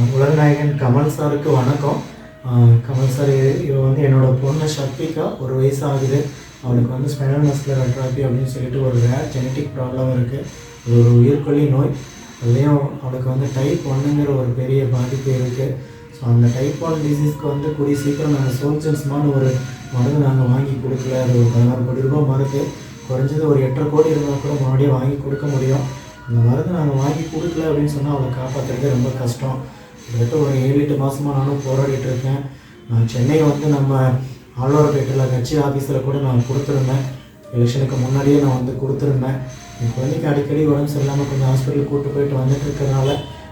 உலகநாயகன் கமல் சாருக்கு வணக்கம். கமல் சார், இவன் வந்து என்னோடய பொண்ணு ஷர்பிகா, 1 வயசு ஆகுது. அவளுக்கு வந்து ஸ்பைனல் மஸ்குலர் அட்ராஃபி அப்படின்னு சொல்லிட்டு ஒரு ரேர் ஜெனட்டிக் ப்ராப்ளம் இருக்குது. அது ஒரு உயிர்கொல்லி நோய். அதுலேயும் அவளுக்கு வந்து டைப் 1ங்கிற ஒரு பெரிய பாதிப்பு இருக்குது. ஸோ அந்த டைப் 1 டிசீஸ்க்கு வந்து கூடிய சீக்கிரம் நாங்கள் சோல்ஜன்ஸ்மான ஒரு மருந்து நாங்கள் வாங்கி கொடுக்கல. அது ஒரு 16 கோடி ரூபா மருந்து. குறைஞ்சது ஒரு 8.5 கோடி இருந்தால் கூட முன்னாடியே வாங்கி கொடுக்க முடியும். அந்த மருந்து நாங்கள் வாங்கி கொடுக்கல அப்படின்னு சொன்னால் அவளை காப்பாற்றுறது ரொம்ப கஷ்டம். கிட்டத்தட்ட ஒரு 7-8 மாதமாக நானும் போராடிட்டு இருக்கேன். நான் சென்னை வந்து நம்ம ஆழ்வார்பேட்டையில் கட்சி ஆஃபீஸில் கூட நான் கொடுத்துருந்தேன். எலெக்ஷனுக்கு முன்னாடியே நான் வந்து கொடுத்துருந்தேன். என் குழந்தைக்கு அடிக்கடி உடம்பு சரியில்லாமல் கொஞ்சம் ஹாஸ்பிட்டலுக்கு கூப்பிட்டு போயிட்டு வந்துட்டு இருக்கிறனால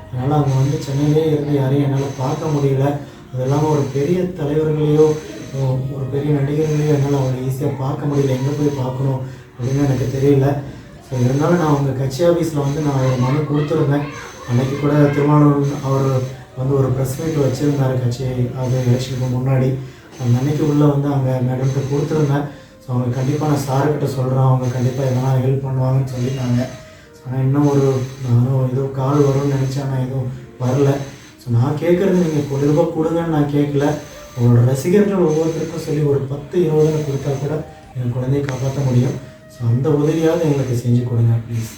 அதனால் அவங்க வந்து சென்னையிலே இருந்து யாரையும் என்னால் பார்க்க முடியல. அது இல்லாமல் ஒரு பெரிய தலைவர்களையோ ஒரு பெரிய நடிகர்களையோ என்னால் அவங்களை ஈஸியாக பார்க்க முடியல. எங்கே போய் பார்க்கணும் அப்படின்னு எனக்கு தெரியல. ஸோ இருந்தாலும் நான் அவங்க கட்சி ஆஃபீஸில் வந்து நான் ஒரு மனு கொடுத்துருந்தேன். அன்றைக்கி கூட திருமாவளவன் அவர் வந்து ஒரு ப்ரெஸ் மீட் வச்சுருந்தார் கட்சி அது எலெக்ஷனுக்கு முன்னாடி. அந்த அன்றைக்கி உள்ளே வந்து அங்கே மேடம்கிட்ட கொடுத்துருந்தேன். ஸோ அவங்க கண்டிப்பாக நான் சார்கிட்ட சொல்கிறேன், அவங்க கண்டிப்பாக எதனா ஹெல்ப் பண்ணுவாங்கன்னு சொல்லிட்டாங்க. ஆனால் இன்னும் நானும் ஏதோ கால் வரும்னு நினச்சேன், ஆனால் எதுவும் வரல. ஸோ நான் கேட்குறது நீங்கள் ₹1 கொடுங்கன்னு நான் கேட்கல. உங்களோட ரசிகர்கள் ஒவ்வொருத்தருக்கும் சொல்லி ஒரு 10-20 கொடுத்தா கூட என் குழந்தையை காப்பாற்ற முடியும். ஸோ அந்த உதவியாவது எங்களுக்கு செஞ்சு கொடுங்க ப்ளீஸ்.